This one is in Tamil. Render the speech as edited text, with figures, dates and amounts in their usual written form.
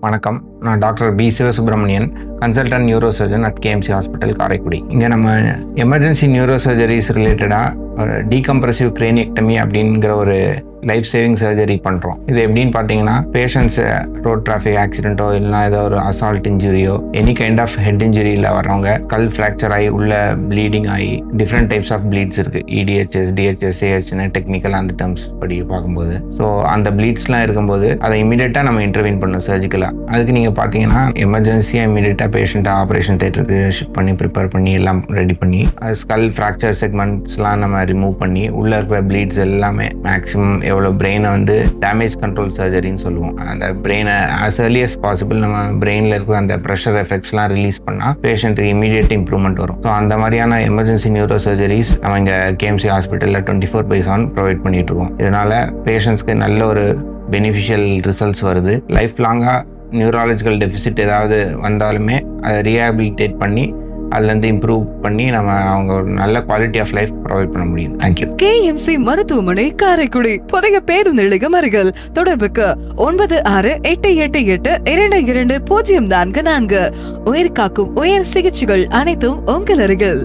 வணக்கம். நான் doctor P Sivasubramanian, consultant neurosurgeon at KMC hospital Karaikudi. இங்கே நம்ம எமர்ஜென்சி நியூரோ சர்ஜரிஸ் ரிலேட்டடாக ஒரு டீகம்ப்ரெசிவ் கிரேனியக்டமி அப்படிங்கிற ஒரு லைஃப் சேவிங் சர்ஜரி பண்ணுறோம். இது எப்படின்னு பார்த்தீங்கன்னா, பேஷண்ட்ஸ் ரோட் டிராஃபிக் ஆக்சிடென்ட்டோ இல்லைனா ஏதோ ஒரு அசால்ட் இன்ஜுரியோ எனி கைண்ட் ஆஃப் ஹெட் இன்ஜுரியில் வரவங்க கல் ஃப்ராக்சர் ஆகி உள்ள ப்ளீடிங் ஆகி டிஃப்ரெண்ட் டைப்ஸ் ஆஃப் ப்ளீட்ஸ் இருக்குது. இடிஹெச்எஸ், டிஹெச்எஸ், ஏஹெச்னு டெக்னிக்கல் அந்த டேர்ம்ஸ் படி பார்க்கும்போது, ஸோ அந்த ப்ளீட்ஸ்லாம் இருக்கும்போது அதை இமீடியட்டாக நம்ம இன்டர்வீன் பண்ணணும் சர்ஜிக்கலாக. அதுக்கு நீங்கள் பார்த்தீங்கன்னா எமர்ஜென்சியாக இமீடியட்டாக பேஷண்ட்டை ஆப்ரேஷன் தேட்டருக்கு ஷிஃப்ட் பண்ணி ப்ரிப்பேர் பண்ணி எல்லாம் ரெடி பண்ணி ஸ்கல் ஃப்ராக்சர் செக்மெண்ட்ஸ்லாம் நம்ம ரிமூவ் பண்ணி உள்ளே இருக்கிற ப்ளீட்ஸ் எல்லாமே மேக்ஸிமம் எவ்வளோ பிரெயினை வந்து டேமேஜ் கண்ட்ரோல் சர்ஜரின்னு சொல்லுவோம். அந்த பிரெயினை ஆஸ் ஏர்லி அஸ் பாசிபிள் நம்ம பிரெயினில் இருக்கிற அந்த ப்ரெஷர் எஃபெக்ட்ஸ்லாம் ரிலீஸ் பண்ணால் பேஷண்ட்டுக்கு இமீடியட் இம்ப்ரூவ்மெண்ட் வரும். ஸோ அந்த மாதிரியான எமர்ஜென்சி நியூரோ சர்ஜரிஸ் நம்ம இங்கே கேஎம்சி ஹாஸ்பிட்டலில் 24/7 ப்ரொவைட் பண்ணிட்டு இருக்கோம். இதனால் பேஷண்ட்ஸ்க்கு நல்ல ஒரு பெனிஃபிஷியல் ரிசல்ட்ஸ் வருது. லைஃப் லாங்காக நியூராலஜிக்கல் டெஃபிசிட் ஏதாவது வந்தாலுமே அதை ரீஹாபிலிட்டேட் பண்ணி அதுலேருந்து இம்ப்ரூவ் பண்ணி நம்ம அவங்க ஒரு நல்ல குவாலிட்டி ஆஃப் லைஃப் ப்ரொவைட் பண்ண முடியும். தேங்க்யூ. கேஎம்சி மருத்துவமனை காரைக்குடி, புதிய பேருந்து நிலையம் அருகில். தொடர்புக்கு 9688822244. உயிர் காக்கும் உயர் சிகிச்சைகள் அனைத்தும் உங்கள் அருகில்.